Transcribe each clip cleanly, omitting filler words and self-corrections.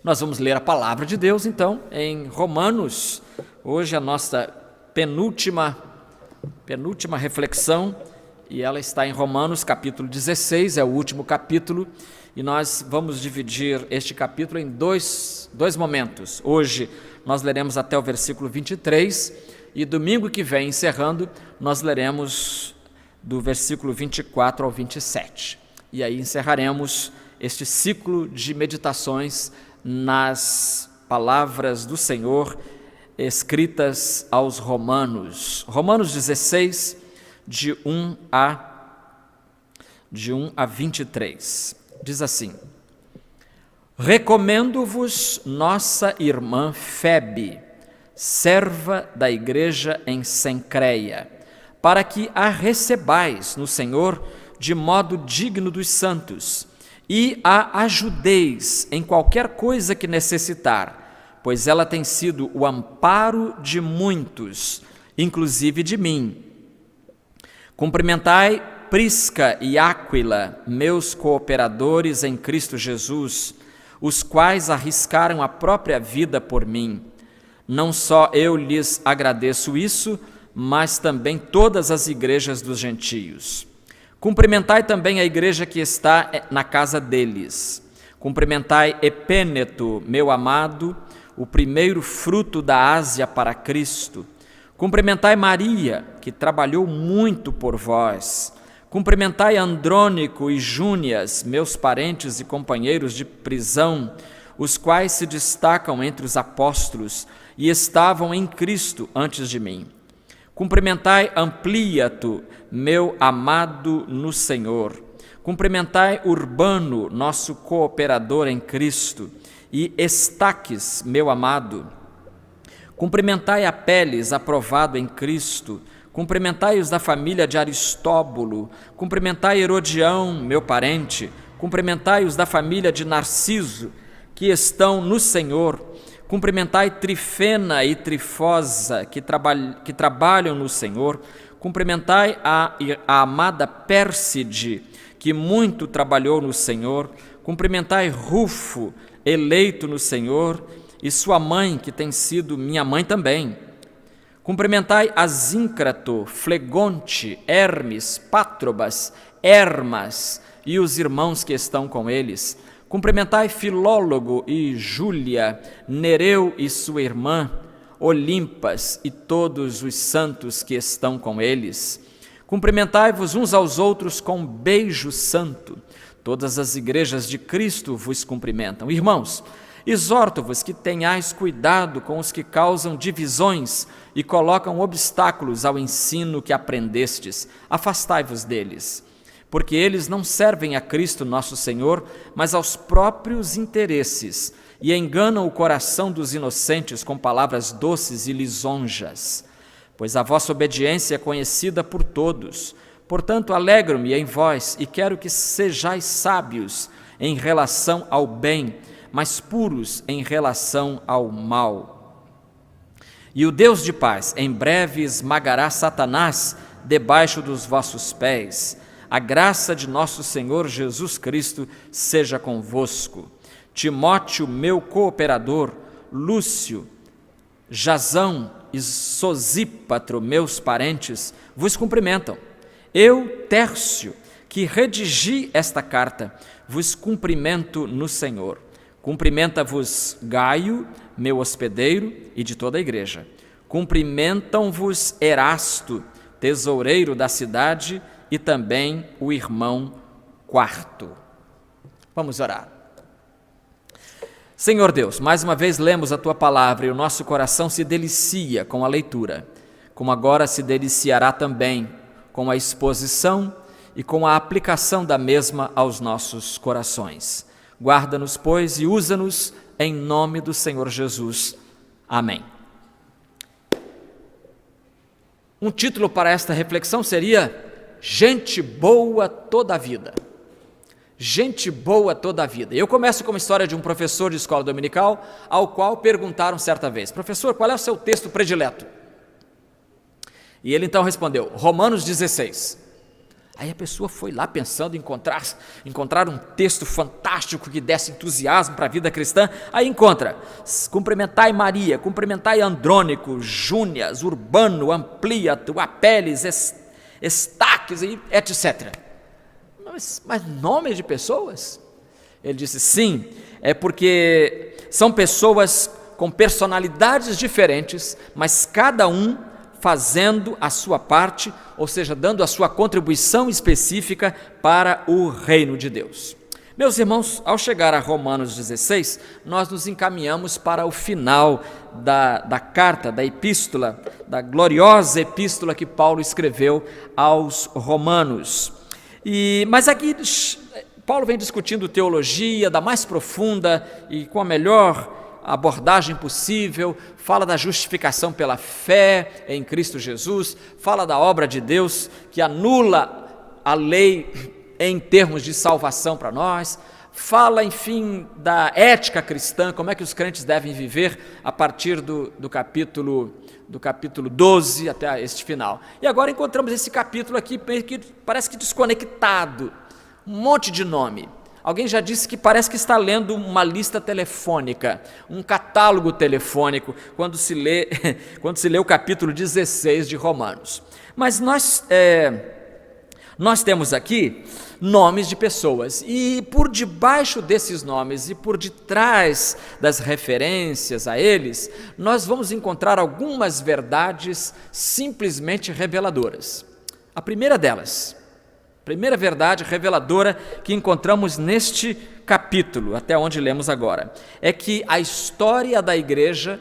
Nós vamos ler a palavra de Deus, então, em Romanos. Hoje a nossa penúltima reflexão, e ela está em Romanos, capítulo 16, é o último capítulo, e nós vamos dividir este capítulo em dois momentos. Hoje nós leremos até o versículo 23, e domingo que vem, encerrando, nós leremos do versículo 24 ao 27. E aí encerraremos este ciclo de meditações nas palavras do Senhor escritas aos Romanos. Romanos 16, de 1 a 23. Diz assim: Recomendo-vos nossa irmã Febe, serva da igreja em Cencreia, para que a recebais no Senhor de modo digno dos santos, e a ajudeis em qualquer coisa que necessitar, pois ela tem sido o amparo de muitos, inclusive de mim. Cumprimentai Prisca e Áquila, meus cooperadores em Cristo Jesus, os quais arriscaram a própria vida por mim. Não só eu lhes agradeço isso, mas também todas as igrejas dos gentios. Cumprimentai também a igreja que está na casa deles. Cumprimentai Epêneto, meu amado, o primeiro fruto da Ásia para Cristo. Cumprimentai Maria, que trabalhou muito por vós. Cumprimentai Andrônico e Júnias, meus parentes e companheiros de prisão, os quais se destacam entre os apóstolos e estavam em Cristo antes de mim. Cumprimentai Ampliato, meu amado no Senhor. Cumprimentai Urbano, nosso cooperador em Cristo, e Estaques, meu amado. Cumprimentai Apeles, aprovado em Cristo. Cumprimentai os da família de Aristóbulo. Cumprimentai Herodião, meu parente. Cumprimentai os da família de Narciso, que estão no Senhor. Cumprimentai Trifena e Trifosa, que trabalham no Senhor. Cumprimentai a amada Pérside, que muito trabalhou no Senhor. Cumprimentai Rufo, eleito no Senhor, e sua mãe, que tem sido minha mãe também. Cumprimentai Asíncrato, Flegonte, Hermes, Pátrobas, Hermas e os irmãos que estão com eles. Cumprimentai Filólogo e Júlia, Nereu e sua irmã, Olimpas e todos os santos que estão com eles. Cumprimentai-vos uns aos outros com beijo santo. Todas as igrejas de Cristo vos cumprimentam. Irmãos, exorto-vos que tenhais cuidado com os que causam divisões e colocam obstáculos ao ensino que aprendestes. Afastai-vos deles, porque eles não servem a Cristo nosso Senhor, mas aos próprios interesses, e enganam o coração dos inocentes com palavras doces e lisonjas. Pois a vossa obediência é conhecida por todos. Portanto, alegro-me em vós e quero que sejais sábios em relação ao bem, mas puros em relação ao mal. E o Deus de paz em breve esmagará Satanás debaixo dos vossos pés. A graça de nosso Senhor Jesus Cristo seja convosco. Timóteo, meu cooperador, Lúcio, Jasão e Sosípatro, meus parentes, vos cumprimentam. Eu, Tércio, que redigi esta carta, vos cumprimento no Senhor. Cumprimenta-vos Gaio, meu hospedeiro, e de toda a igreja. Cumprimentam-vos Erasto, tesoureiro da cidade, e também o irmão Quarto. Vamos orar. Senhor Deus, mais uma vez lemos a Tua palavra e o nosso coração se delicia com a leitura, como agora se deliciará também com a exposição e com a aplicação da mesma aos nossos corações. Guarda-nos, pois, e usa-nos em nome do Senhor Jesus. Amém. Um título para esta reflexão seria Gente boa toda a vida. Gente boa toda a vida. Eu começo com uma história de um professor de escola dominical, ao qual perguntaram certa vez: professor, qual é o seu texto predileto? E ele então respondeu: Romanos 16. Aí a pessoa foi lá pensando em encontrar um texto fantástico que desse entusiasmo para a vida cristã. Aí encontra: cumprimentai Maria, cumprimentai Andrônico, Júnias, Urbano, Ampliato, Apeles, Estaques, etc. Mas nomes de pessoas? Ele disse: sim, é porque são pessoas com personalidades diferentes, mas cada um fazendo a sua parte, ou seja, dando a sua contribuição específica para o reino de Deus. Meus irmãos, ao chegar a Romanos 16, nós nos encaminhamos para o final da carta, da epístola, da gloriosa epístola que Paulo escreveu aos romanos. Mas aqui Paulo vem discutindo teologia da mais profunda e com a melhor abordagem possível, fala da justificação pela fé em Cristo Jesus, fala da obra de Deus que anula a lei em termos de salvação para nós, fala, enfim, da ética cristã, como é que os crentes devem viver a partir do capítulo 12 até este final. E agora encontramos esse capítulo aqui que parece que desconectado, um monte de nome. Alguém já disse que parece que está lendo uma lista telefônica, um catálogo telefônico, quando se lê o capítulo 16 de Romanos. Mas nós temos aqui nomes de pessoas, e por debaixo desses nomes e por detrás das referências a eles, nós vamos encontrar algumas verdades simplesmente reveladoras. A primeira delas, primeira verdade reveladora que encontramos neste capítulo, até onde lemos agora, é que a história da igreja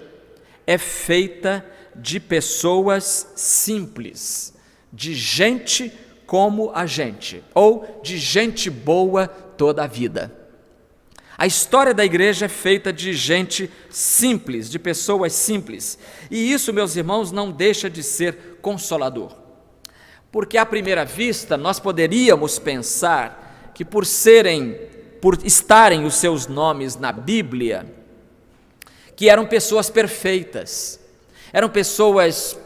é feita de pessoas simples, de gente como a gente, ou de gente boa toda a vida. A história da igreja é feita de gente simples, de pessoas simples, e isso, meus irmãos, não deixa de ser consolador. Porque à primeira vista nós poderíamos pensar que por estarem os seus nomes na Bíblia, que eram pessoas perfeitas, eram pessoas,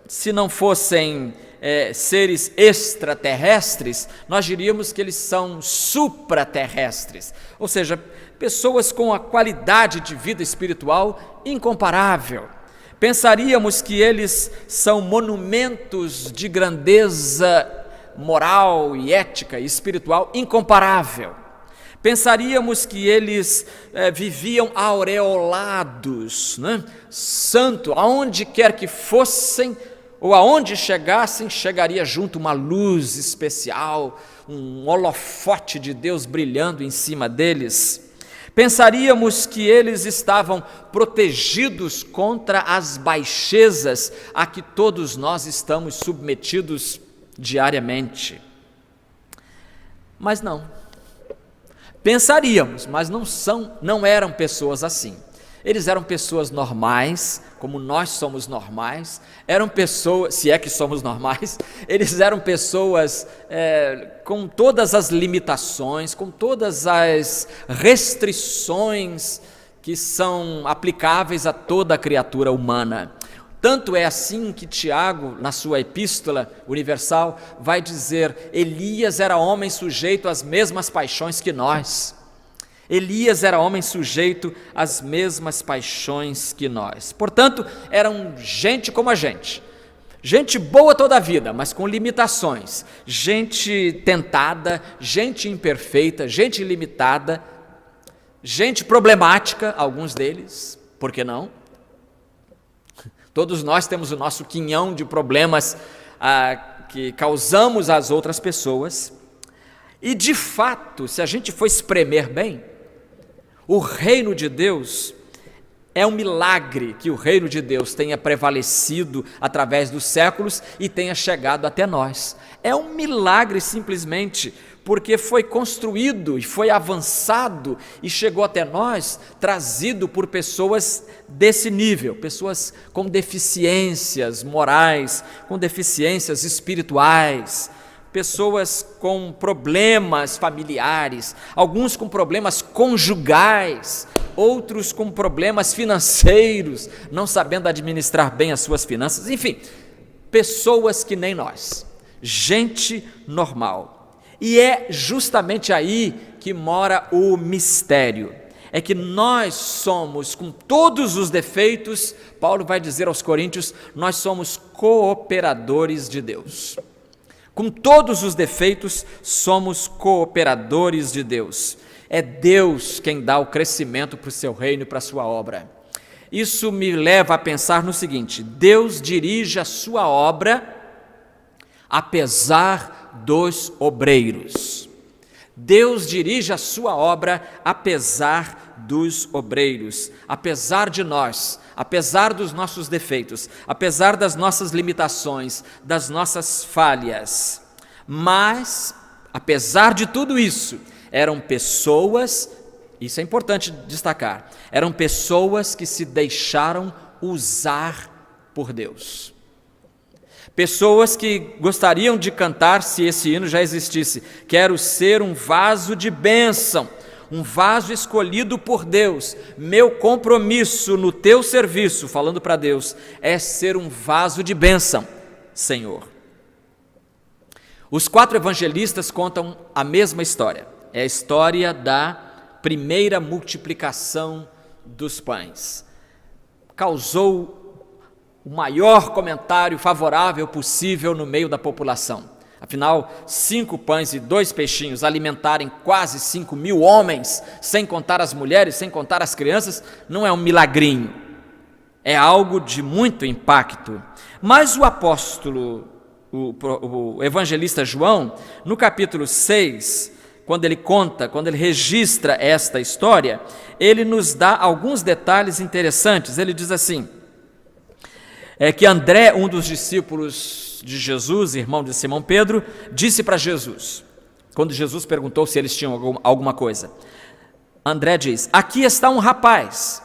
se não fossem seres extraterrestres, nós diríamos que eles são supraterrestres, ou seja, pessoas com a qualidade de vida espiritual incomparável. Pensaríamos que eles são monumentos de grandeza moral e ética e espiritual incomparável. Pensaríamos que eles viviam aureolados, né? Santo, aonde quer que fossem ou aonde chegassem, chegaria junto uma luz especial, um holofote de Deus brilhando em cima deles. Pensaríamos que eles estavam protegidos contra as baixezas a que todos nós estamos submetidos diariamente. Mas não. Pensaríamos, mas não eram pessoas assim. Eles eram pessoas normais, como nós somos normais, eram pessoas, se é que somos normais, eles eram pessoas com todas as limitações, com todas as restrições que são aplicáveis a toda a criatura humana. Tanto é assim que Tiago, na sua epístola universal, vai dizer: Elias era homem sujeito às mesmas paixões que nós. Elias era homem sujeito às mesmas paixões que nós. Portanto, eram gente como a gente boa toda a vida, mas com limitações, gente tentada, gente imperfeita, gente limitada, gente problemática, alguns deles, por que não? Todos nós temos o nosso quinhão de problemas que causamos às outras pessoas, e de fato, se a gente for espremer bem, o reino de Deus é um milagre que o reino de Deus tenha prevalecido através dos séculos e tenha chegado até nós. É um milagre simplesmente porque foi construído e foi avançado e chegou até nós, trazido por pessoas desse nível, pessoas com deficiências morais, com deficiências espirituais, pessoas com problemas familiares, alguns com problemas conjugais, outros com problemas financeiros, não sabendo administrar bem as suas finanças, enfim, pessoas que nem nós, gente normal. E é justamente aí que mora o mistério. É que nós somos, com todos os defeitos, Paulo vai dizer aos Coríntios, nós somos cooperadores de Deus. Com todos os defeitos, somos cooperadores de Deus. É Deus quem dá o crescimento para o seu reino e para a sua obra. Isso me leva a pensar no seguinte: Deus dirige a sua obra apesar dos obreiros. Deus dirige a sua obra apesar dos obreiros, apesar de nós, apesar dos nossos defeitos, apesar das nossas limitações, das nossas falhas. Mas, apesar de tudo isso, eram pessoas, isso é importante destacar, eram pessoas que se deixaram usar por Deus. Pessoas que gostariam de cantar, se esse hino já existisse, quero ser um vaso de bênção, um vaso escolhido por Deus. Meu compromisso no teu serviço, falando para Deus, é ser um vaso de bênção, Senhor. Os 4 evangelistas contam a mesma história. É a história da primeira multiplicação dos pães. Causou o maior comentário favorável possível no meio da população. Afinal, 5 pães e 2 peixinhos alimentarem quase 5.000 homens, sem contar as mulheres, sem contar as crianças, não é um milagrinho. É algo de muito impacto. Mas o apóstolo, o evangelista João, no capítulo 6, quando ele registra esta história, ele nos dá alguns detalhes interessantes. Ele diz assim, que André, um dos discípulos de Jesus, irmão de Simão Pedro, disse para Jesus, quando Jesus perguntou se eles tinham alguma coisa. André diz, aqui está um rapaz.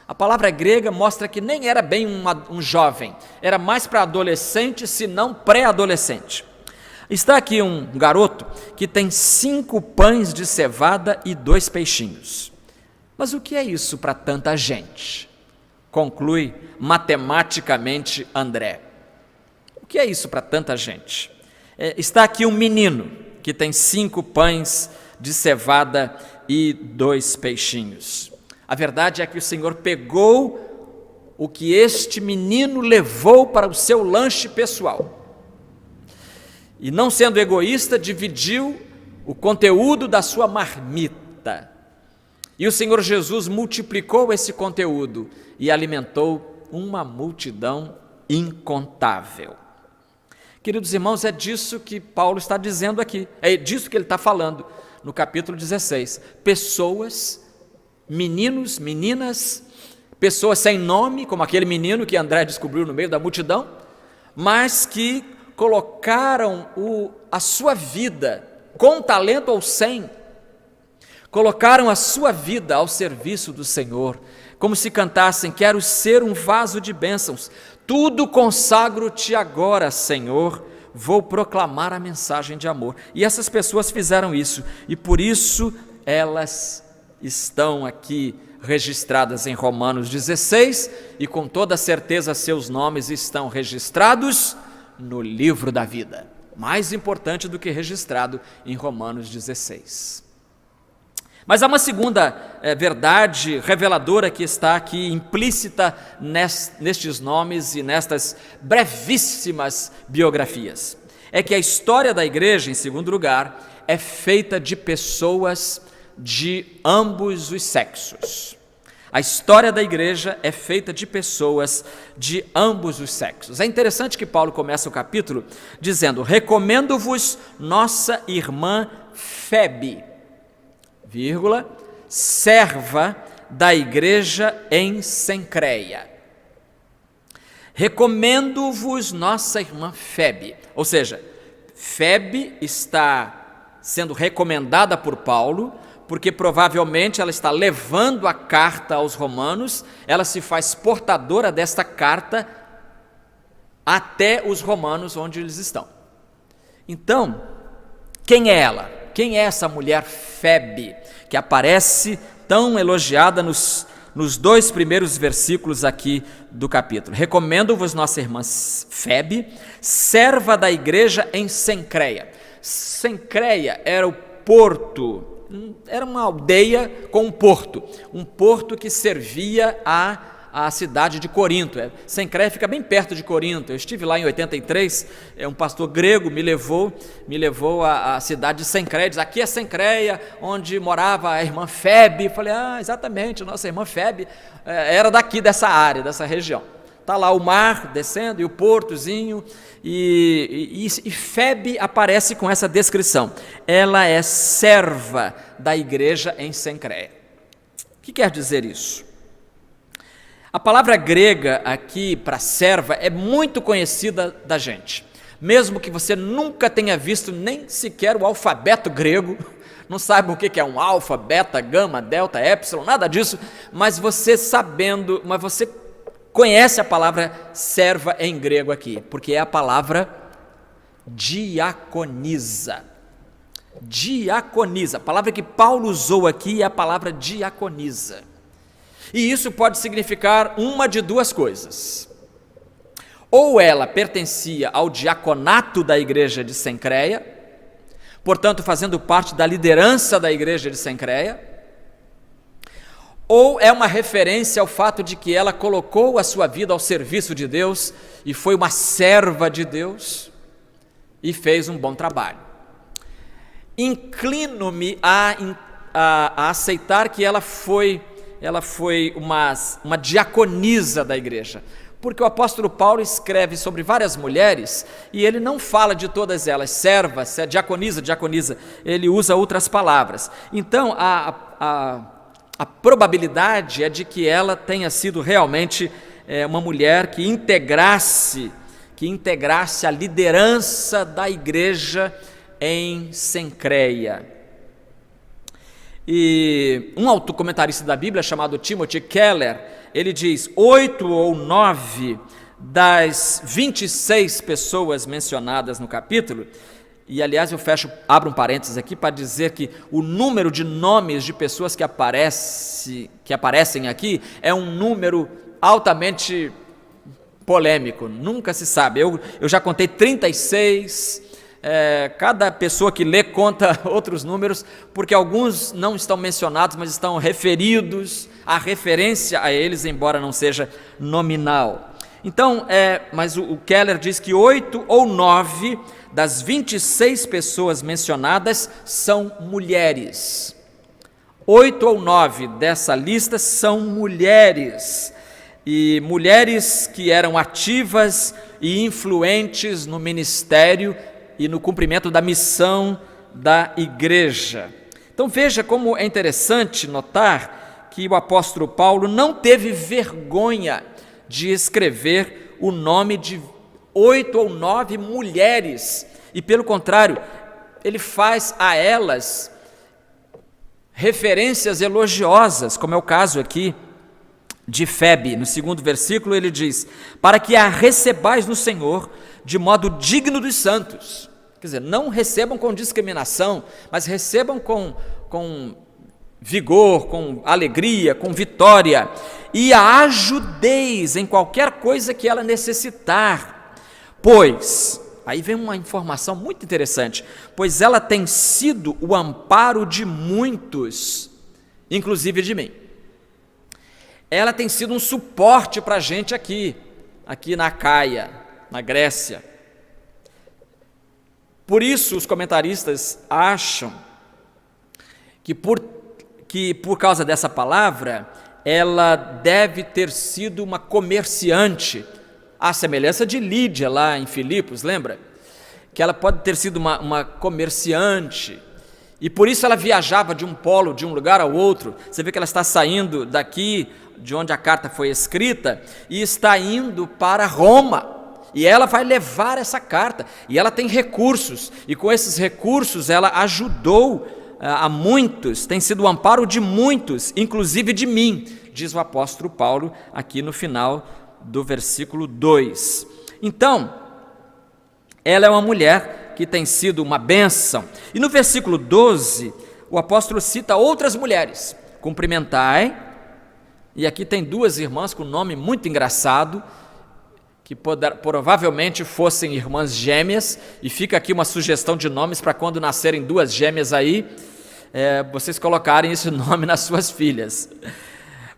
A palavra grega mostra que nem era bem um jovem, era mais para adolescente, se não pré-adolescente. Está aqui um garoto que tem 5 pães de cevada e 2 peixinhos. Mas o que é isso para tanta gente? Conclui matematicamente André. O que é isso para tanta gente? Está aqui um menino que tem 5 pães de cevada e 2 peixinhos. A verdade é que o Senhor pegou o que este menino levou para o seu lanche pessoal. E não sendo egoísta, dividiu o conteúdo da sua marmita. E o Senhor Jesus multiplicou esse conteúdo e alimentou uma multidão incontável. Queridos irmãos, é disso que Paulo está dizendo aqui, é disso que ele está falando no capítulo 16. Pessoas, meninos, meninas, pessoas sem nome, como aquele menino que André descobriu no meio da multidão, mas que colocaram a sua vida, com talento ou sem, colocaram a sua vida ao serviço do Senhor, como se cantassem, quero ser um vaso de bênçãos, tudo consagro-te agora, Senhor, vou proclamar a mensagem de amor. E essas pessoas fizeram isso, e por isso elas estão aqui registradas em Romanos 16, e com toda certeza seus nomes estão registrados no livro da vida, mais importante do que registrado em Romanos 16. Mas há uma segunda verdade reveladora que está aqui implícita nestes nomes e nestas brevíssimas biografias. É que a história da igreja, em segundo lugar, é feita de pessoas de ambos os sexos. A história da igreja é feita de pessoas de ambos os sexos. É interessante que Paulo começa o capítulo dizendo, recomendo-vos nossa irmã Febe, vírgula, serva da igreja em Cencreia. Recomendo-vos nossa irmã Febe. Ou seja, Febe está sendo recomendada por Paulo, porque provavelmente ela está levando a carta aos romanos, ela se faz portadora desta carta até os romanos onde eles estão. Então, quem é ela? Quem é essa mulher Febe, que aparece tão elogiada nos 2 primeiros versículos aqui do capítulo. Recomendo-vos nossa irmã Febe, serva da igreja em Cencreia. Cencreia era o porto, era uma aldeia com um porto que servia a cidade de Corinto. Cencreia fica bem perto de Corinto. Eu estive lá em 83, um pastor grego me levou à cidade de Cencreia, diz, aqui é Cencreia, onde morava a irmã Febe. Eu falei, exatamente, nossa irmã Febe era daqui, dessa área, dessa região. Está lá o mar descendo e o portozinho, e Febe aparece com essa descrição. Ela é serva da igreja em Cencreia. O que quer dizer isso? A palavra grega aqui para serva é muito conhecida da gente. Mesmo que você nunca tenha visto nem sequer o alfabeto grego, não saiba o que é um alfa, beta, gama, delta, epsilon, nada disso, mas você conhece a palavra serva em grego aqui, porque é a palavra diaconisa. Diaconisa, a palavra que Paulo usou aqui é a palavra diaconisa. E isso pode significar uma de duas coisas. Ou ela pertencia ao diaconato da igreja de Cencreia, portanto fazendo parte da liderança da igreja de Cencreia, ou é uma referência ao fato de que ela colocou a sua vida ao serviço de Deus e foi uma serva de Deus e fez um bom trabalho. Inclino-me a aceitar que ela foi uma diaconisa da igreja, porque o apóstolo Paulo escreve sobre várias mulheres e ele não fala de todas elas, serva, diaconisa, ele usa outras palavras. Então, a probabilidade é de que ela tenha sido realmente uma mulher que integrasse a liderança da igreja em Cencreia. E um comentarista da Bíblia chamado Timothy Keller, ele diz, 8 ou 9 das 26 pessoas mencionadas no capítulo, e aliás eu abro um parênteses aqui para dizer que o número de nomes de pessoas que aparecem aqui é um número altamente polêmico, nunca se sabe. Eu já contei 36, cada pessoa que lê conta outros números, porque alguns não estão mencionados, mas estão referidos, a referência a eles, embora não seja nominal. Então, mas o Keller diz que 8 ou 9 das 26 pessoas mencionadas são mulheres. 8 ou 9 dessa lista são mulheres, e mulheres que eram ativas e influentes no ministério e no cumprimento da missão da igreja. Então veja como é interessante notar que o apóstolo Paulo não teve vergonha de escrever o nome de 8 ou 9 mulheres, e pelo contrário, ele faz a elas referências elogiosas, como é o caso aqui de Febe. No 2º versículo ele diz, para que a recebais no Senhor de modo digno dos santos. Quer dizer, não recebam com discriminação, mas recebam com vigor, com alegria, com vitória, e a ajudeis em qualquer coisa que ela necessitar, pois, aí vem uma informação muito interessante, pois ela tem sido o amparo de muitos, inclusive de mim. Ela tem sido um suporte para a gente aqui na Acaia, na Grécia. Por isso os comentaristas acham que por causa dessa palavra, ela deve ter sido uma comerciante, à semelhança de Lídia lá em Filipos, lembra? Que ela pode ter sido uma comerciante, e por isso ela viajava de um polo, de um lugar ao outro. Você vê que ela está saindo daqui, de onde a carta foi escrita, e está indo para Roma. E ela vai levar essa carta, e ela tem recursos, e com esses recursos ela ajudou a muitos, tem sido o amparo de muitos, inclusive de mim, diz o apóstolo Paulo aqui no final do versículo 2. Então, ela é uma mulher que tem sido uma bênção. E no versículo 12, o apóstolo cita outras mulheres. Cumprimentai E aqui tem duas irmãs com nome muito engraçado, que provavelmente fossem irmãs gêmeas, e fica aqui uma sugestão de nomes para quando nascerem duas gêmeas aí, vocês colocarem esse nome nas suas filhas.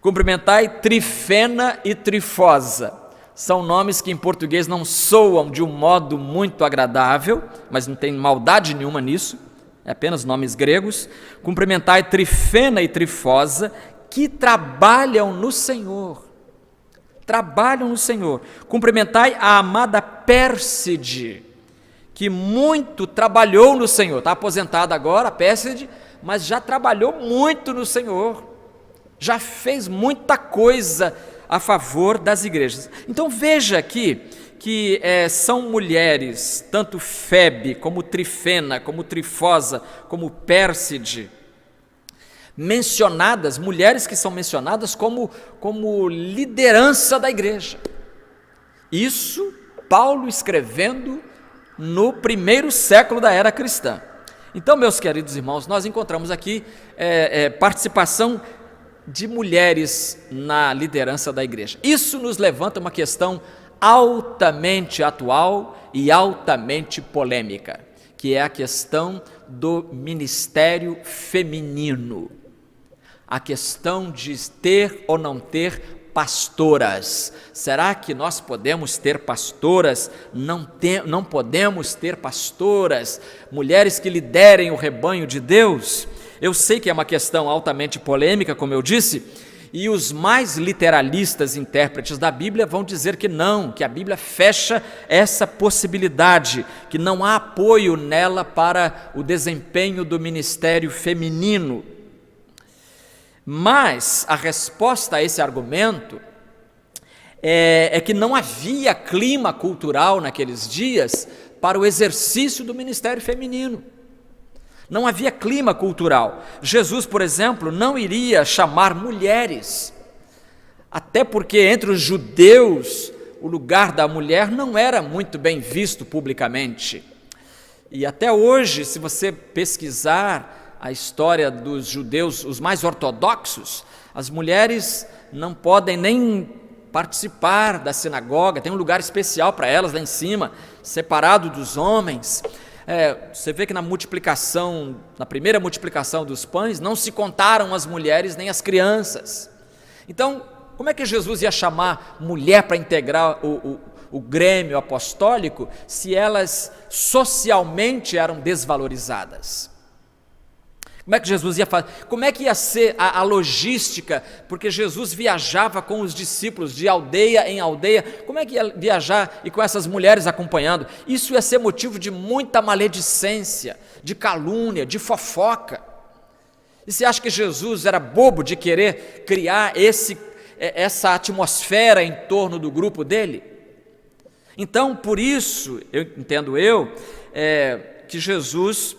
Cumprimentai Trifena e Trifosa. São nomes que em português não soam de um modo muito agradável, mas não tem maldade nenhuma nisso, é apenas nomes gregos. Cumprimentai Trifena e Trifosa, que trabalham no Senhor. Trabalham no Senhor. Cumprimentai a amada Pérside, que muito trabalhou no Senhor. Está aposentada agora, a Pérside, mas já trabalhou muito no Senhor. Já fez muita coisa a favor das igrejas. Então veja aqui que são mulheres, tanto Febe, como Trifena, como Trifosa, como Pérside, mencionadas, mulheres que são mencionadas como liderança da igreja. Isso Paulo escrevendo no primeiro século da era cristã. Então, meus queridos irmãos, nós encontramos aqui participação de mulheres na liderança da igreja. Isso nos levanta uma questão altamente atual e altamente polêmica, que é a questão do ministério feminino. A questão de ter ou não ter pastoras. Será que nós podemos ter pastoras? Não podemos ter pastoras, mulheres que liderem o rebanho de Deus? Eu sei que é uma questão altamente polêmica, como eu disse, e os mais literalistas intérpretes da Bíblia vão dizer que não, que a Bíblia fecha essa possibilidade, que não há apoio nela para o desempenho do ministério feminino. Mas a resposta a esse argumento é que não havia clima cultural naqueles dias para o exercício do ministério feminino. Não havia clima cultural. Jesus, por exemplo, não iria chamar mulheres, até porque entre os judeus o lugar da mulher não era muito bem visto publicamente. E até hoje, se você pesquisar a história dos judeus, os mais ortodoxos, as mulheres não podem nem participar da sinagoga, tem um lugar especial para elas lá em cima, separado dos homens. Você vê que na primeira multiplicação dos pães, não se contaram as mulheres nem as crianças. Então, como é que Jesus ia chamar mulher para integrar o grêmio apostólico, se elas socialmente eram desvalorizadas? Como é que Jesus ia fazer? Como é que ia ser a logística? Porque Jesus viajava com os discípulos de aldeia em aldeia. Como é que ia viajar e com essas mulheres acompanhando? Isso ia ser motivo de muita maledicência, de calúnia, de fofoca. E você acha que Jesus era bobo de querer criar essa atmosfera em torno do grupo dele? Então, por isso, entendo que Jesus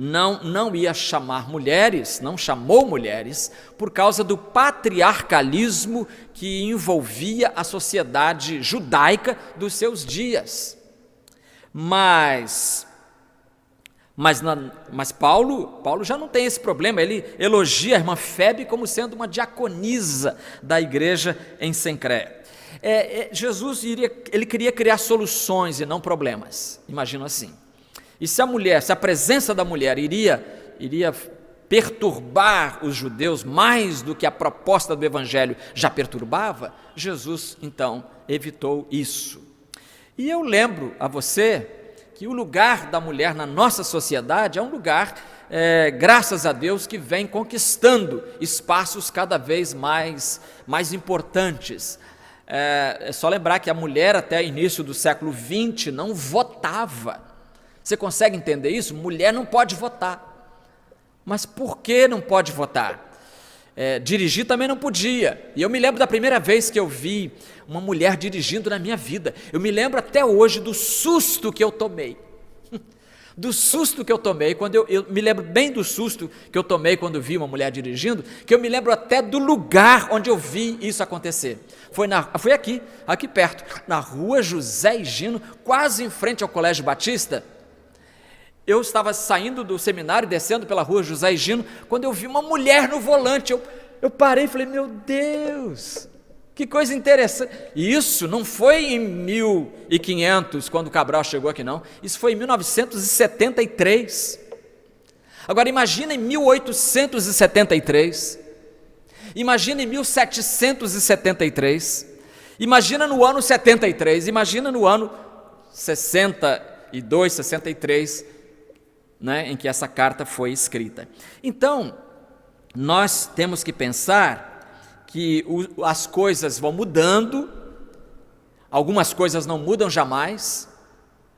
não ia chamar mulheres, não chamou mulheres, por causa do patriarcalismo que envolvia a sociedade judaica dos seus dias. Mas Paulo já não tem esse problema, ele elogia a irmã Febe como sendo uma diaconisa da igreja em Cencreia. Jesus ele queria criar soluções e não problemas, imagino assim. E se a presença da mulher iria perturbar os judeus mais do que a proposta do evangelho já perturbava, Jesus então evitou isso. E eu lembro a você que o lugar da mulher na nossa sociedade é um lugar, graças a Deus, que vem conquistando espaços cada vez mais importantes. É só lembrar que a mulher até início do século XX não votava. Você consegue entender isso? Mulher não pode votar. Mas por que não pode votar? Dirigir também não podia. E eu me lembro da primeira vez que eu vi uma mulher dirigindo na minha vida. Eu me lembro até hoje do susto que eu tomei. Do susto que eu tomei, eu me lembro bem do susto que eu tomei quando vi uma mulher dirigindo, que eu me lembro até do lugar onde eu vi isso acontecer. Foi aqui perto, na rua José Higino, quase em frente ao Colégio Batista. Eu estava saindo do seminário, descendo pela rua José Higino, quando eu vi uma mulher no volante. eu parei e falei, meu Deus, que coisa interessante. E isso não foi em 1500, quando Cabral chegou aqui, não. Isso foi em 1973. Agora imagina em 1873, imagina em 1773, imagina no ano 73, imagina no ano 62, 63, né, em que essa carta foi escrita. Então, nós temos que pensar que as coisas vão mudando, algumas coisas não mudam jamais,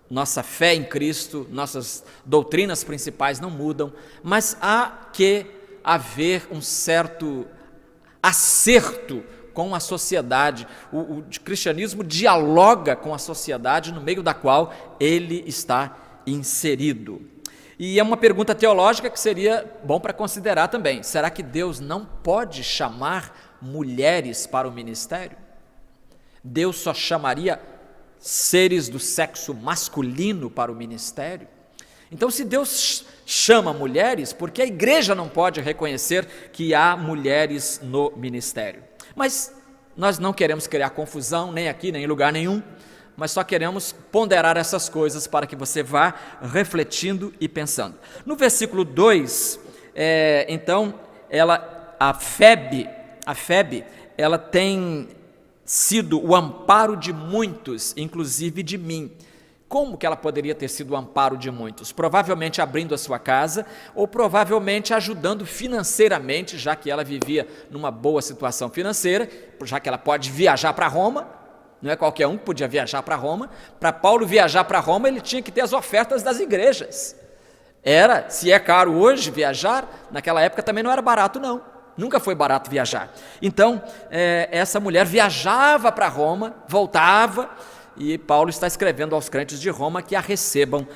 nossa fé em Cristo, nossas doutrinas principais não mudam, mas há que haver um certo acerto com a sociedade. O cristianismo dialoga com a sociedade no meio da qual ele está inserido. E é uma pergunta teológica que seria bom para considerar também. Será que Deus não pode chamar mulheres para o ministério? Deus só chamaria seres do sexo masculino para o ministério? Então, se Deus chama mulheres, por que a igreja não pode reconhecer que há mulheres no ministério? Mas nós não queremos criar confusão, nem aqui, nem em lugar nenhum, mas só queremos ponderar essas coisas para que você vá refletindo e pensando. No versículo 2, então, a Febe, ela tem sido o amparo de muitos, inclusive de mim. Como que ela poderia ter sido o amparo de muitos? Provavelmente abrindo a sua casa, ou provavelmente ajudando financeiramente, já que ela vivia numa boa situação financeira, já que ela pode viajar para Roma, não é qualquer um que podia viajar para Roma. Para Paulo viajar para Roma, ele tinha que ter as ofertas das igrejas. Se é caro hoje viajar, naquela época também não era barato não. Nunca foi barato viajar. Então, essa mulher viajava para Roma, voltava, e Paulo está escrevendo aos crentes de Roma que a recebam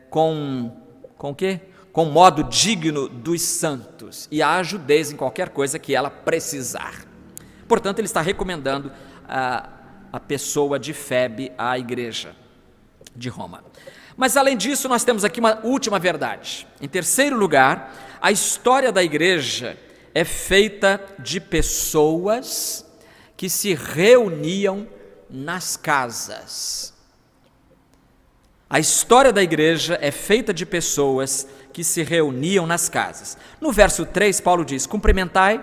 com o quê? Com modo digno dos santos, e a ajudeis em qualquer coisa que ela precisar. Portanto, ele está recomendando a pessoa de Febe à igreja de Roma. Mas, além disso, nós temos aqui uma última verdade. Em terceiro lugar, a história da igreja é feita de pessoas que se reuniam nas casas. A história da igreja é feita de pessoas que se reuniam nas casas. No verso 3, Paulo diz: cumprimentai,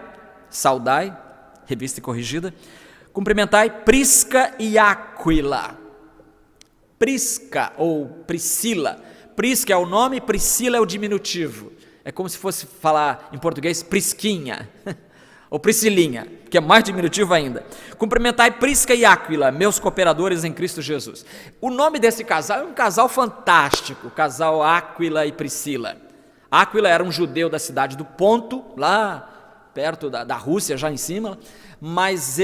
saudai, revista e corrigida, cumprimentai Prisca e Áquila. Prisca ou Priscila. Prisca é o nome, Priscila é o diminutivo. É como se fosse falar em português Prisquinha, ou Priscilinha, que é mais diminutivo ainda. Cumprimentai Prisca e Áquila, meus cooperadores em Cristo Jesus. O nome desse casal é um casal fantástico, o casal Áquila e Priscila. Áquila era um judeu da cidade do Ponto, lá perto da Rússia, já em cima, mas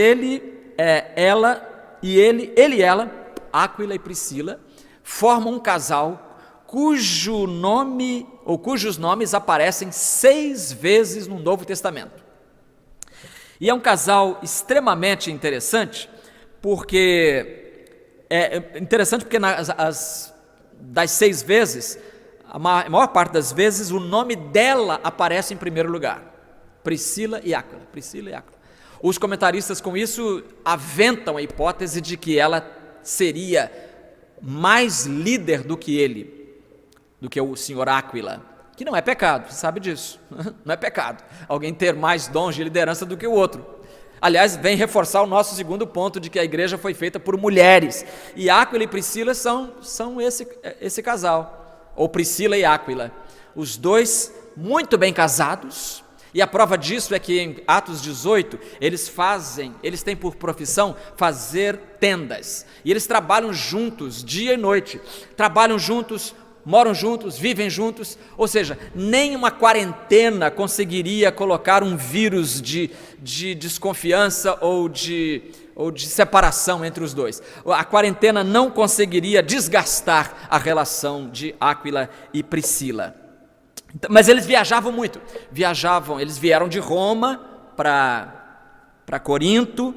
ela e ela, Áquila e Priscila, formam um casal cujo nome ou cujos nomes aparecem 6 vezes no Novo Testamento. E é um casal extremamente interessante, porque das 6 vezes, a maior parte das vezes, o nome dela aparece em primeiro lugar, Priscila e Áquila. Os comentaristas com isso aventam a hipótese de que ela seria mais líder do que o senhor Áquila, que não é pecado, você sabe disso, não é pecado, alguém ter mais dons de liderança do que o outro. Aliás, vem reforçar o nosso segundo ponto de que a igreja foi feita por mulheres, e Áquila e Priscila são esse casal, ou Priscila e Áquila, os dois muito bem casados, e a prova disso é que em Atos 18, eles têm por profissão fazer tendas, e eles trabalham juntos dia e noite, moram juntos, vivem juntos, ou seja, nem uma quarentena conseguiria colocar um vírus de desconfiança ou de separação entre os dois. A quarentena não conseguiria desgastar a relação de Áquila e Priscila. Mas eles viajavam muito, eles vieram de Roma para Corinto,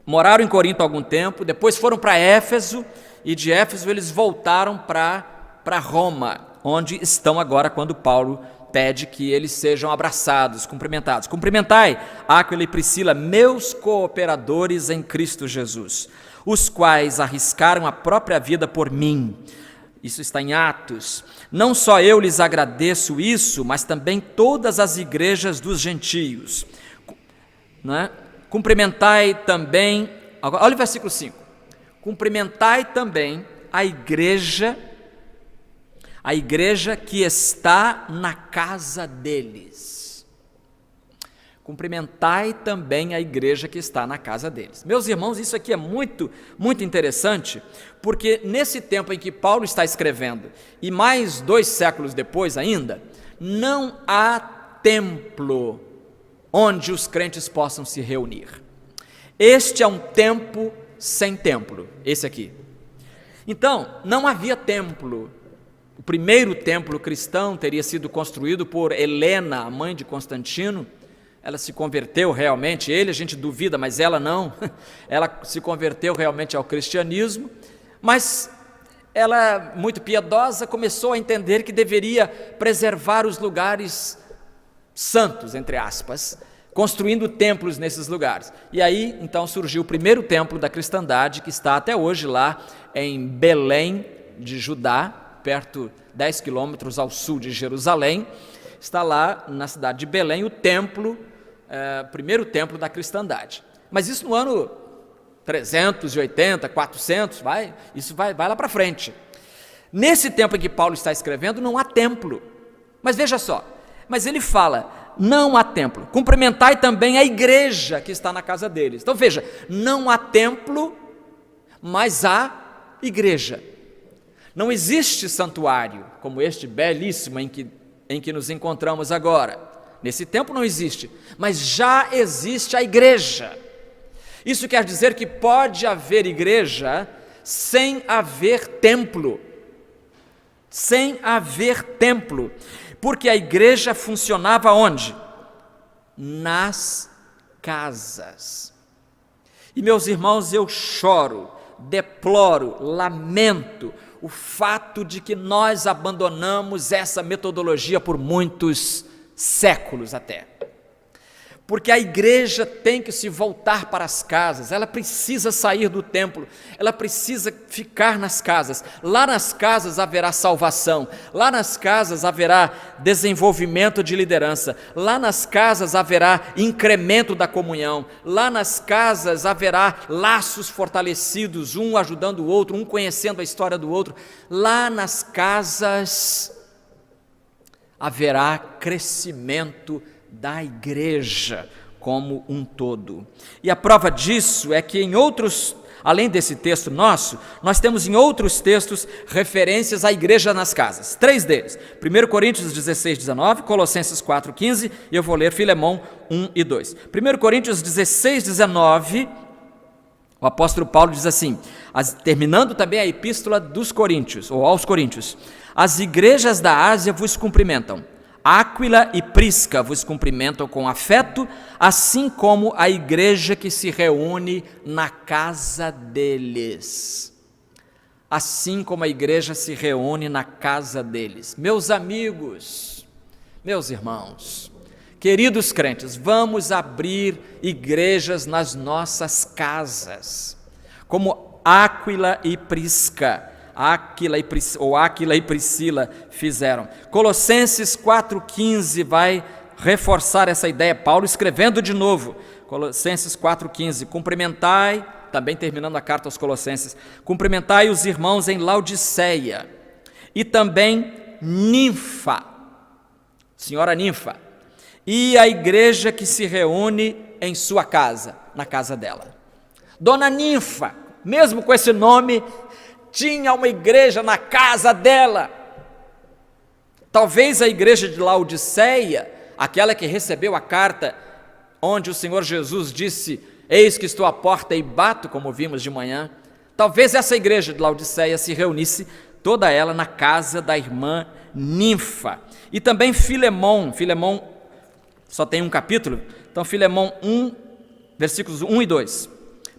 moraram em Corinto há algum tempo, depois foram para Éfeso, e de Éfeso eles voltaram para Roma, onde estão agora quando Paulo pede que eles sejam abraçados, cumprimentados. Cumprimentai Áquila e Priscila, meus cooperadores em Cristo Jesus, os quais arriscaram a própria vida por mim. Isso está em Atos. Não só eu lhes agradeço isso, mas também todas as igrejas dos gentios. Né? Cumprimentai também, olha o versículo 5. Cumprimentai também a igreja que está na casa deles. Cumprimentai também a igreja que está na casa deles. Meus irmãos, isso aqui é muito, muito interessante, porque nesse tempo em que Paulo está escrevendo, e mais 2 séculos depois ainda, não há templo onde os crentes possam se reunir. Este é um tempo sem templo, esse aqui. Então, não havia templo. O primeiro templo cristão teria sido construído por Helena, a mãe de Constantino. Ela se converteu realmente, a gente duvida, mas ela não. Ela se converteu realmente ao cristianismo, mas ela, muito piedosa, começou a entender que deveria preservar os lugares santos, entre aspas, construindo templos nesses lugares. E aí, então, surgiu o primeiro templo da cristandade, que está até hoje lá em Belém de Judá, perto 10 quilômetros ao sul de Jerusalém. Está lá na cidade de Belém o templo, primeiro templo da cristandade. Mas isso no ano 380, 400, isso vai lá para frente. Nesse tempo em que Paulo está escrevendo, não há templo. Mas veja só, mas ele fala, não há templo. Cumprimentai também a igreja que está na casa deles. Então veja, não há templo, mas há igreja. Não existe santuário como este belíssimo em que nos encontramos agora. Nesse tempo não existe, mas já existe a igreja. Isso quer dizer que pode haver igreja sem haver templo. Sem haver templo. Porque a igreja funcionava onde? Nas casas. E meus irmãos, eu choro, deploro, lamento o fato de que nós abandonamos essa metodologia por muitos séculos até. Porque a igreja tem que se voltar para as casas, ela precisa sair do templo, ela precisa ficar nas casas. Lá nas casas haverá salvação, lá nas casas haverá desenvolvimento de liderança, lá nas casas haverá incremento da comunhão, lá nas casas haverá laços fortalecidos, um ajudando o outro, um conhecendo a história do outro. Lá nas casas haverá crescimento da igreja como um todo. E a prova disso é que em outros, além desse texto nosso, nós temos em outros textos referências à igreja nas casas. 3 deles, 1 Coríntios 16, 19, Colossenses 4, 15, e eu vou ler Filemão 1 e 2. 1 Coríntios 16, 19, o apóstolo Paulo diz assim, terminando também a epístola dos Coríntios, ou aos Coríntios, as igrejas da Ásia vos cumprimentam. Áquila e Prisca vos cumprimentam com afeto, assim como a igreja que se reúne na casa deles. Assim como a igreja se reúne na casa deles. Meus amigos, meus irmãos, queridos crentes, vamos abrir igrejas nas nossas casas, como Áquila e Prisca. Áquila e Priscila fizeram. Colossenses 4,15 vai reforçar essa ideia. Paulo escrevendo de novo. Colossenses 4,15. Cumprimentai, também terminando a carta aos Colossenses, cumprimentai os irmãos em Laodiceia e também Ninfa, senhora Ninfa, e a igreja que se reúne em sua casa, na casa dela. Dona Ninfa, mesmo com esse nome, tinha uma igreja na casa dela. Talvez a igreja de Laodiceia, aquela que recebeu a carta onde o Senhor Jesus disse, eis que estou à porta e bato, como vimos de manhã, talvez essa igreja de Laodiceia se reunisse toda ela na casa da irmã Ninfa. E também Filemão só tem um capítulo, então Filemão 1, versículos 1 e 2.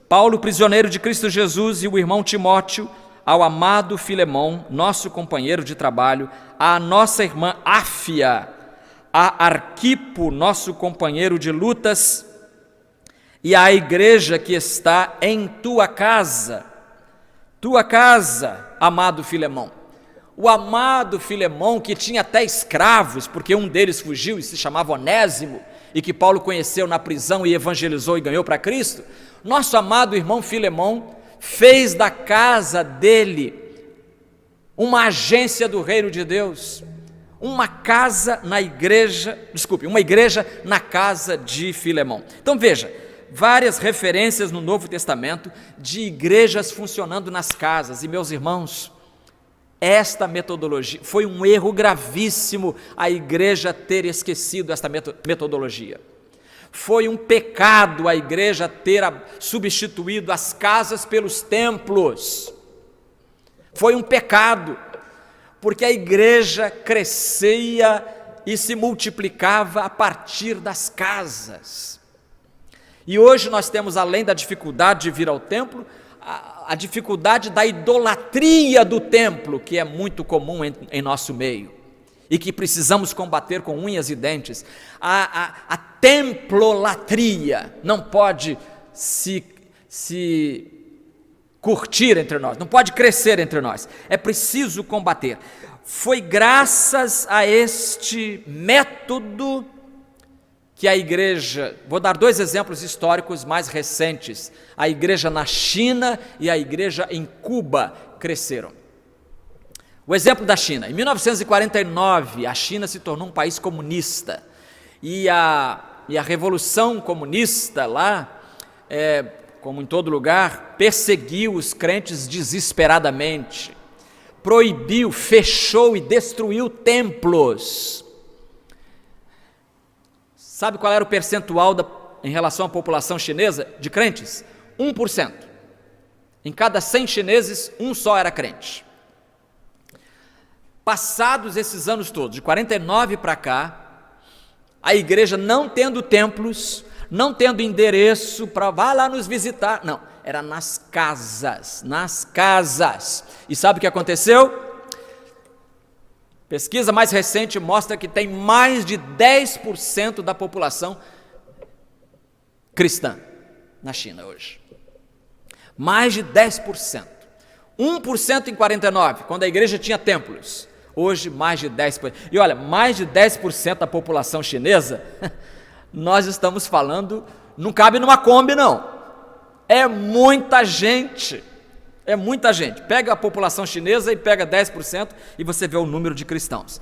Paulo, prisioneiro de Cristo Jesus, e o irmão Timóteo, ao amado Filemão, nosso companheiro de trabalho, à nossa irmã Áfia, a Arquipo, nosso companheiro de lutas, e à igreja que está em tua casa, amado Filemão. O amado Filemão, que tinha até escravos, porque um deles fugiu e se chamava Onésimo, e que Paulo conheceu na prisão e evangelizou e ganhou para Cristo, nosso amado irmão Filemão fez da casa dele uma agência do reino de Deus, uma igreja na casa de Filemão. Então veja, várias referências no Novo Testamento de igrejas funcionando nas casas, e meus irmãos, esta metodologia, foi um erro gravíssimo a igreja ter esquecido esta metodologia. Foi um pecado a igreja ter substituído as casas pelos templos. Foi um pecado, porque a igreja crescia e se multiplicava a partir das casas. E hoje nós temos, além da dificuldade de vir ao templo, a dificuldade da idolatria do templo, que é muito comum em nosso meio, e que precisamos combater com unhas e dentes. A templolatria não pode se curtir entre nós, não pode crescer entre nós, é preciso combater. Foi graças a este método que a igreja, vou dar 2 exemplos históricos mais recentes, a igreja na China e a igreja em Cuba cresceram. O exemplo da China, em 1949, a China se tornou um país comunista, e a revolução comunista lá, como em todo lugar, perseguiu os crentes desesperadamente, proibiu, fechou e destruiu templos. Sabe qual era o percentual em relação à população chinesa de crentes? 1%. Em cada 100 chineses, um só era crente. Passados esses anos todos, de 49 para cá, a igreja não tendo templos, não tendo endereço para vá lá nos visitar, não, era nas casas. E sabe o que aconteceu? Pesquisa mais recente mostra que tem mais de 10% da população cristã na China hoje. Mais de 10%. 1% em 49, quando a igreja tinha templos. Hoje, mais de 10%. E olha, mais de 10% da população chinesa, nós estamos falando, não cabe numa Kombi, não. É muita gente. É muita gente. Pega a população chinesa e pega 10% e você vê o número de cristãos.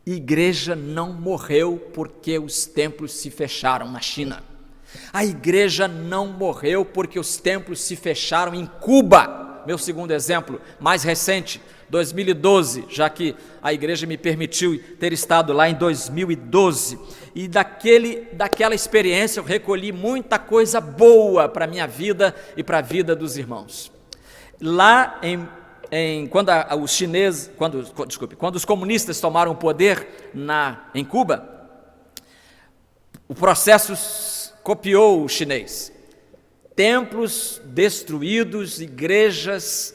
Igreja não morreu porque os templos se fecharam na China. A igreja não morreu porque os templos se fecharam em Cuba. Meu segundo exemplo, mais recente, 2012, já que a igreja me permitiu ter estado lá em 2012. E daquela experiência eu recolhi muita coisa boa para a minha vida e para a vida dos irmãos. Lá quando os comunistas tomaram o poder em Cuba, o processo copiou o chinês. Templos destruídos, igrejas,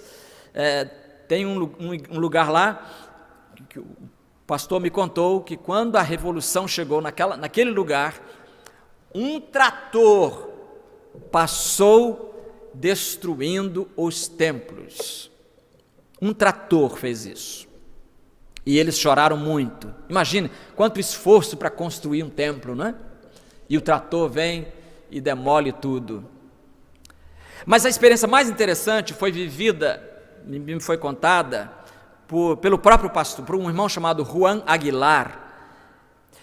tem um lugar lá, que o pastor me contou que quando a revolução chegou naquele lugar, um trator passou destruindo os templos. Um trator fez isso. E eles choraram muito. Imagine quanto esforço para construir um templo, não é? E o trator vem e demole tudo. Mas a experiência mais interessante foi vivida, me foi contada, pelo próprio pastor, por um irmão chamado Juan Aguilar.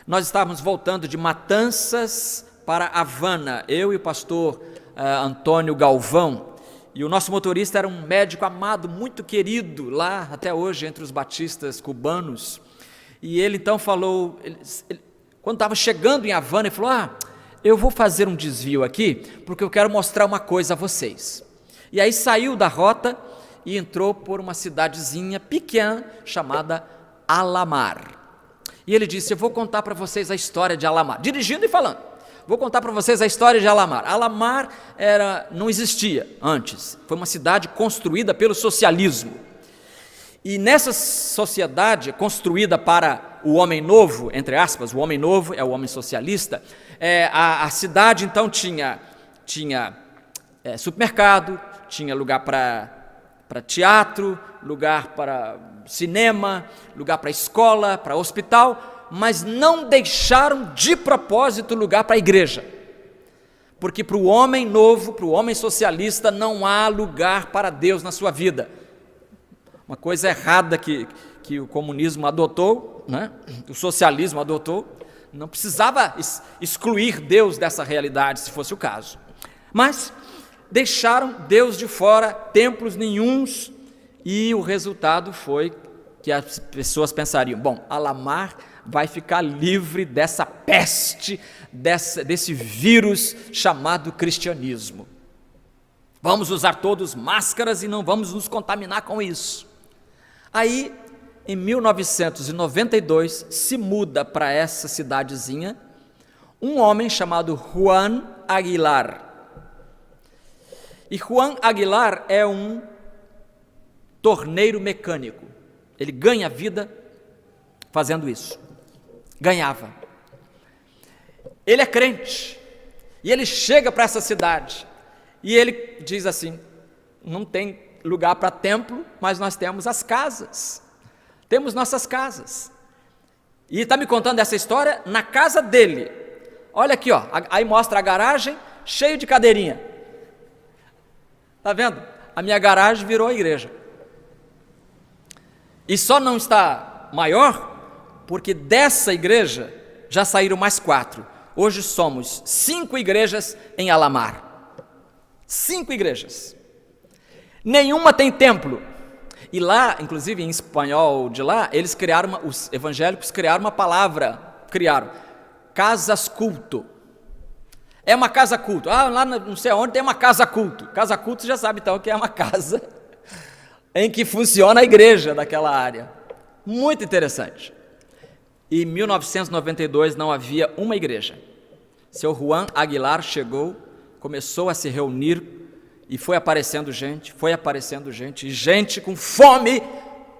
Nós estávamos voltando de Matanças para Havana, eu e o pastor Antônio Galvão, e o nosso motorista era um médico amado, muito querido lá até hoje entre os batistas cubanos, e ele então falou, quando estava chegando em Havana, ele falou, eu vou fazer um desvio aqui, porque eu quero mostrar uma coisa a vocês. E aí saiu da rota e entrou por uma cidadezinha pequena chamada Alamar, e ele disse, eu vou contar para vocês a história de Alamar, dirigindo e falando. Vou contar para vocês a história de Alamar. Alamar não existia antes, foi uma cidade construída pelo socialismo. E nessa sociedade construída para o homem novo, entre aspas, o homem novo é o homem socialista, a cidade então tinha supermercado, tinha lugar para teatro, lugar para cinema, lugar para escola, para hospital, mas não deixaram de propósito lugar para a igreja. Porque para o homem novo, para o homem socialista, não há lugar para Deus na sua vida. Uma coisa errada que o comunismo adotou, né? O socialismo adotou, não precisava excluir Deus dessa realidade, se fosse o caso. Mas deixaram Deus de fora, templos nenhuns, e o resultado foi que as pessoas pensariam, bom, Alamar vai ficar livre dessa peste, desse vírus chamado cristianismo. Vamos usar todos máscaras e não vamos nos contaminar com isso. Aí, em 1992, se muda para essa cidadezinha um homem chamado Juan Aguilar. E Juan Aguilar é um torneiro mecânico. Ele ganha vida fazendo isso. Ganhava. Ele é crente. E ele chega para essa cidade. E ele diz assim, não tem lugar para templo, mas nós temos as casas. Temos nossas casas. E está me contando essa história na casa dele. Olha aqui, ó, aí mostra a garagem, cheio de cadeirinha. Está vendo? A minha garagem virou a igreja. E só não está maior, porque dessa igreja já saíram mais 4. Hoje somos 5 igrejas em Alamar. 5 igrejas. Nenhuma tem templo. E lá, inclusive em espanhol de lá, eles criaram, os evangélicos criaram uma palavra, casas culto. É uma casa culto. Lá não sei aonde tem uma casa culto. Casa culto, você já sabe então que é uma casa em que funciona a igreja daquela área. Muito interessante. Em 1992 não havia uma igreja. Seu Juan Aguilar chegou, começou a se reunir e foi aparecendo gente, e gente com fome,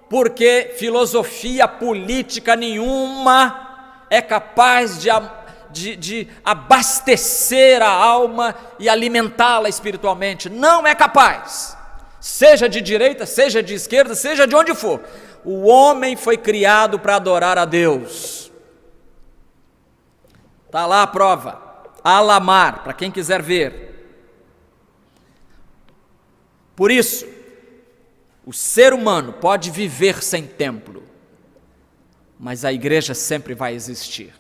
porque filosofia política nenhuma é capaz de abastecer a alma e alimentá-la espiritualmente. Não é capaz. Seja de direita, seja de esquerda, seja de onde for. O homem foi criado para adorar a Deus. Está lá a prova. Alamar, para quem quiser ver. Por isso, o ser humano pode viver sem templo, mas a igreja sempre vai existir.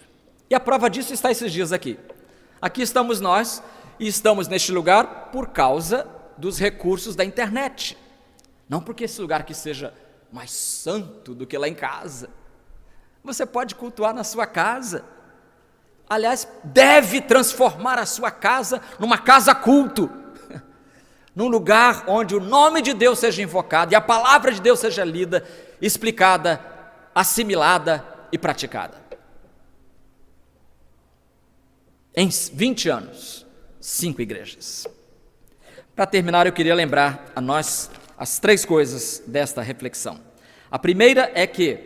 E a prova disso está esses dias aqui. Aqui estamos nós, e estamos neste lugar por causa dos recursos da internet. Não porque esse lugar aqui seja mais santo do que lá em casa. Você pode cultuar na sua casa. Aliás, deve transformar a sua casa numa casa culto. Num lugar onde o nome de Deus seja invocado e a palavra de Deus seja lida, explicada, assimilada e praticada. Em 20 anos, 5 igrejas. Para terminar, eu queria lembrar a nós as 3 coisas desta reflexão. A primeira é que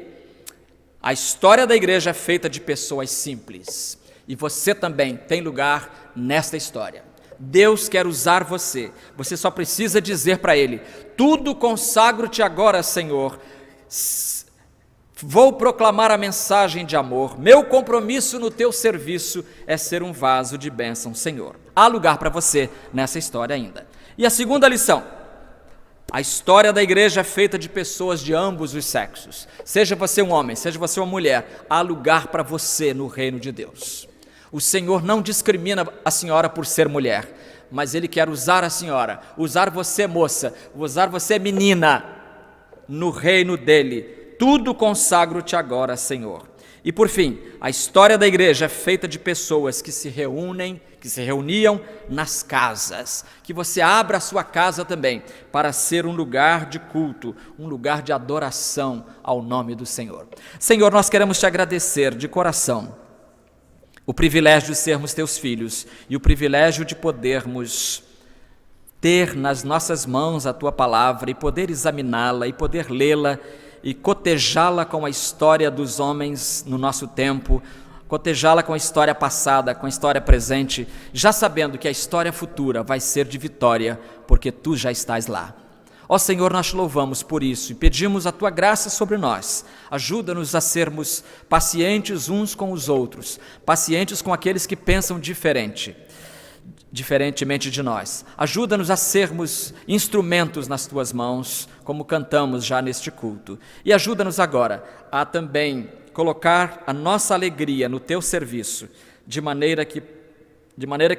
a história da igreja é feita de pessoas simples, e você também tem lugar nesta história. Deus quer usar você, você só precisa dizer para Ele, tudo consagro-te agora, Senhor, vou proclamar a mensagem de amor, meu compromisso no teu serviço é ser um vaso de bênção, Senhor. Há lugar para você nessa história ainda. E a segunda lição, a história da igreja é feita de pessoas de ambos os sexos, seja você um homem, seja você uma mulher, há lugar para você no reino de Deus. O Senhor não discrimina a senhora por ser mulher, mas Ele quer usar a senhora, usar você moça, usar você menina, no reino dEle. Tudo consagro-te agora, Senhor. E por fim, a história da igreja é feita de pessoas que se reuniam nas casas. Que você abra a sua casa também, para ser um lugar de culto, um lugar de adoração ao nome do Senhor. Senhor, nós queremos te agradecer de coração o privilégio de sermos teus filhos e o privilégio de podermos ter nas nossas mãos a tua palavra e poder examiná-la e poder lê-la e cotejá-la com a história dos homens no nosso tempo, cotejá-la com a história passada, com a história presente, já sabendo que a história futura vai ser de vitória, porque Tu já estás lá. Ó Senhor, nós te louvamos por isso e pedimos a Tua graça sobre nós. Ajuda-nos a sermos pacientes uns com os outros, pacientes com aqueles que pensam diferentemente de nós. Ajuda-nos a sermos instrumentos nas Tuas mãos, como cantamos já neste culto. E ajuda-nos agora a também colocar a nossa alegria no Teu serviço, de maneira que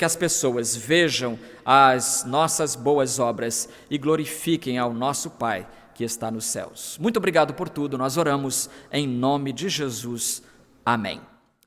as pessoas vejam as nossas boas obras e glorifiquem ao nosso Pai que está nos céus. Muito obrigado por tudo, nós oramos em nome de Jesus. Amém.